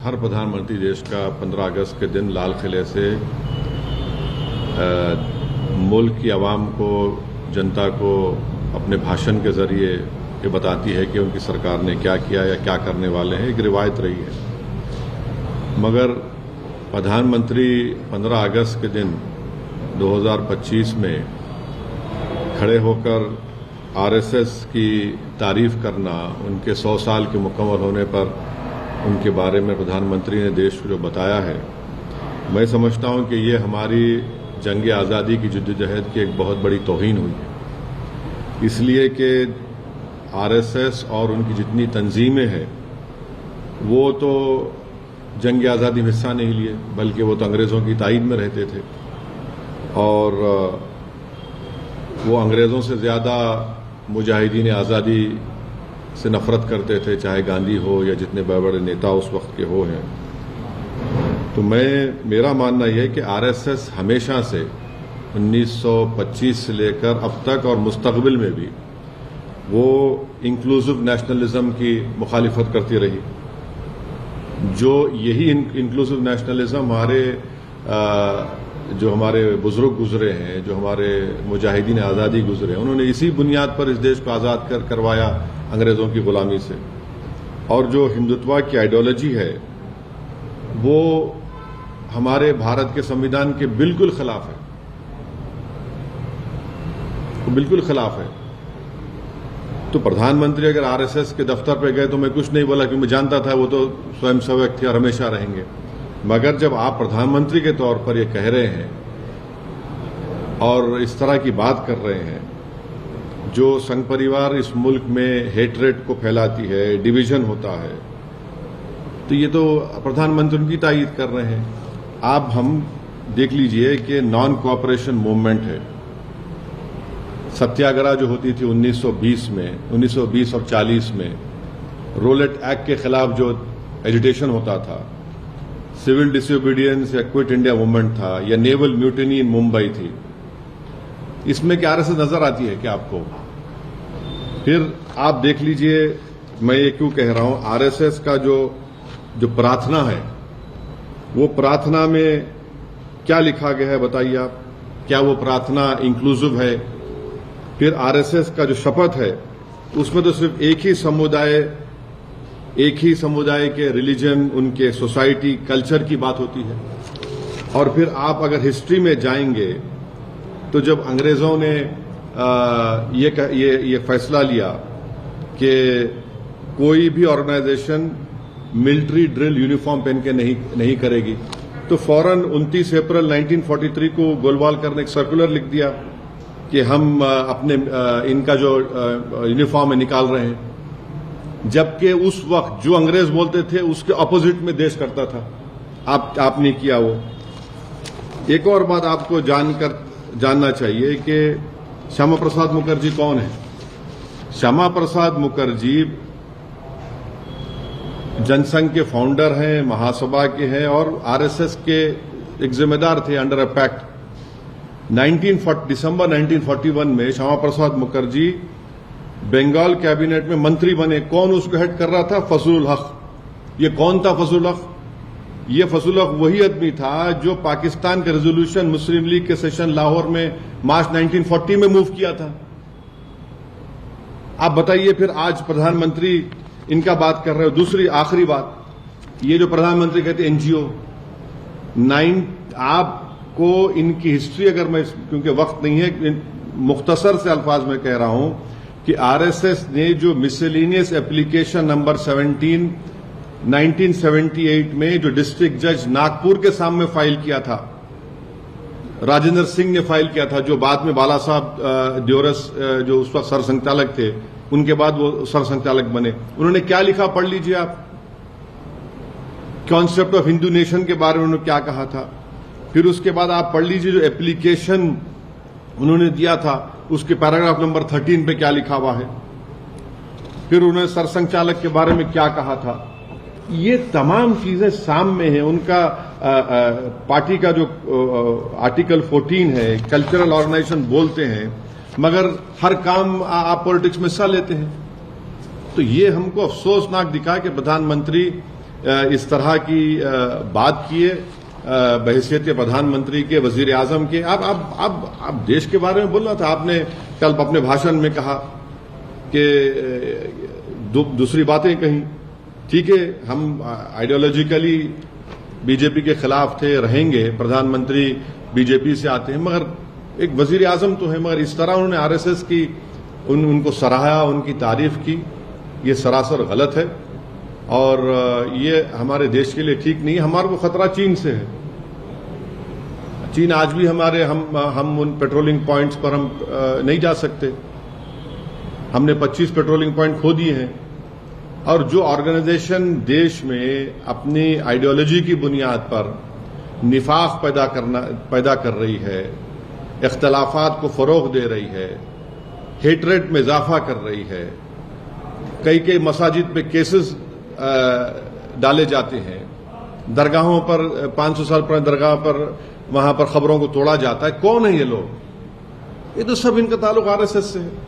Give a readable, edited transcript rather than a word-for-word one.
हर प्रधानमंत्री देश का 15 अगस्त के दिन लाल किले से मुल्क की आवाम को, जनता को अपने भाषण के जरिए ये बताती है कि उनकी सरकार ने क्या किया या क्या करने वाले हैं। एक रिवायत रही है। मगर प्रधानमंत्री 15 अगस्त के दिन 2025 में खड़े होकर आरएसएस की तारीफ करना, उनके 100 साल के मुकम्मल होने पर उनके बारे में प्रधानमंत्री ने देश को जो बताया है, मैं समझता हूं कि ये हमारी जंग आज़ादी की जद्दोजहद की एक बहुत बड़ी तौहीन हुई है। इसलिए कि आरएसएस और उनकी जितनी तंजीमें हैं वो तो जंग आज़ादी में हिस्सा नहीं लिए, बल्कि वो तो अंग्रेज़ों की ताईद में रहते थे और वो अंग्रेज़ों से ज़्यादा मुजाहिदीन आज़ादी से नफरत करते थे, चाहे गांधी हो या जितने बड़े बड़े नेता उस वक्त के हो हैं। तो मेरा मानना यह है कि आरएसएस हमेशा से 1925 से लेकर अब तक और मुस्तकबिल में भी वो इंक्लूसिव नेशनलिज्म की मुखालिफत करती रही। जो यही इंक्लूसिव नेशनलिज्म जो हमारे बुजुर्ग गुजरे हैं, जो हमारे मुजाहिदीन आज़ादी गुजरे हैं, उन्होंने इसी बुनियाद पर इस देश को आज़ाद करवाया अंग्रेज़ों की गुलामी से। और जो हिंदुत्व की आइडियोलॉजी है वो हमारे भारत के संविधान के बिल्कुल खिलाफ है, वो बिल्कुल खिलाफ है। तो प्रधानमंत्री अगर आरएसएस के दफ्तर पे गए तो मैं कुछ नहीं बोला, क्योंकि मैं जानता था वो तो स्वयंसेवक थे और हमेशा रहेंगे। मगर जब आप प्रधानमंत्री के तौर पर ये कह रहे हैं और इस तरह की बात कर रहे हैं, जो संघ परिवार इस मुल्क में हेटरेट को फैलाती है, डिवीजन होता है, तो ये तो प्रधानमंत्री उनकी तायीद कर रहे हैं। आप हम देख लीजिए कि नॉन कोऑपरेशन मूवमेंट है। सत्याग्रह जो होती थी 1920 और 40 में, रोलेट एक्ट के खिलाफ जो एजिटेशन होता था, सिविल डिसोबीडियंस या क्विट इंडिया मूवमेंट था, या नेवल म्यूटिनी इन मुंबई थी, इसमें क्या आरएसएस नजर आती है क्या आपको? फिर आप देख लीजिए, मैं ये क्यों कह रहा हूं, आरएसएस का जो प्रार्थना है, वो प्रार्थना में क्या लिखा गया है बताइए आप? क्या वो प्रार्थना इंक्लूसिव है? फिर आरएसएस का जो शपथ है उसमें तो सिर्फ एक ही समुदाय के रिलीजन, उनके सोसाइटी, कल्चर की बात होती है। और फिर आप अगर हिस्ट्री में जाएंगे तो जब अंग्रेजों ने ये फैसला लिया कि कोई भी ऑर्गेनाइजेशन मिलिट्री ड्रिल यूनिफॉर्म पहन के नहीं करेगी, तो फौरन 29 अप्रैल 1943 को गोलवालकर ने एक सर्कुलर लिख दिया कि हम अपने इनका जो यूनिफॉर्म है निकाल रहे हैं। जबकि उस वक्त जो अंग्रेज बोलते थे उसके ऑपोजिट में देश करता था। आपने किया वो। एक और बात आपको जानना चाहिए कि श्यामा प्रसाद मुखर्जी कौन है? श्यामा प्रसाद मुखर्जी जनसंघ के फाउंडर हैं, महासभा के हैं और आरएसएस के एक जिम्मेदार थे अंडर अ पैक्ट। दिसंबर 1941 में श्यामा प्रसाद मुखर्जी बंगाल कैबिनेट में मंत्री बने। कौन उसको हेड कर रहा था? फजलुल हक। ये कौन था फजलुल हक? ये फजलुल हक वही आदमी था जो पाकिस्तान के रेजोल्यूशन मुस्लिम लीग के सेशन लाहौर में मार्च 1940 में मूव किया था। आप बताइए फिर आज प्रधानमंत्री इनका बात कर रहे हो। दूसरी आखिरी बात, ये जो प्रधानमंत्री कहते एनजीओ, आपको इनकी हिस्ट्री अगर मैं, क्योंकि वक्त नहीं है, मुख्तसर से अल्फाज में कह रहा हूं कि आरएसएस ने जो मिसलेनियस एप्लीकेशन नंबर 17 1978 में जो डिस्ट्रिक्ट जज नागपुर के सामने फाइल किया था, राजेंद्र सिंह ने फाइल किया था, जो बाद में बाला साहब द्योरस जो उस वक्त सरसंघचालक थे, उनके बाद वो सरसंघचालक बने। उन्होंने क्या लिखा पढ़ लीजिए आप। कॉन्सेप्ट ऑफ हिंदू नेशन के बारे में उन्होंने क्या कहा था। फिर उसके बाद आप पढ़ लीजिए जो एप्लीकेशन उन्होंने दिया था, उसके पैराग्राफ नंबर 13 पे क्या लिखा हुआ है। फिर उन्होंने सरसंघचालक के बारे में क्या कहा था। ये तमाम चीजें सामने हैं। उनका पार्टी का जो आर्टिकल 14 है, कल्चरल ऑर्गेनाइजेशन बोलते हैं, मगर हर काम आप पॉलिटिक्स में हिस्सा लेते हैं। तो ये हमको अफसोसनाक दिखा कि प्रधानमंत्री इस तरह की बात किए बहैसियत प्रधानमंत्री के, वजीर आजम के। आप देश के बारे में बोलना था। आपने कल अपने भाषण में कहा कि दूसरी बातें कहीं। ठीक है, हम आइडियोलॉजिकली बीजेपी के खिलाफ थे, रहेंगे। प्रधानमंत्री बीजेपी से आते हैं, मगर एक वजीर आजम तो है। मगर इस तरह उन्होंने आरएसएस की उनको सराहा, उनकी तारीफ की, ये सरासर गलत है और ये हमारे देश के लिए ठीक नहीं है। हमारे को खतरा चीन से है। चीन आज भी हम उन पेट्रोलिंग पॉइंट्स पर हम नहीं जा सकते। हमने 25 पेट्रोलिंग पॉइंट खो दिए हैं। और जो ऑर्गेनाइजेशन देश में अपनी आइडियोलॉजी की बुनियाद पर निफाक पैदा कर रही है, इख्तलाफात को फरोग दे रही है, हेटरेट में इजाफा कर रही है, कई मसाजिद पे केसेस डाले जाते हैं, दरगाहों पर 500 साल पुरानी दरगाह पर वहां पर खबरों को तोड़ा जाता है। कौन है ये लोग? ये तो सब इनका ताल्लुक आरएसएस से है।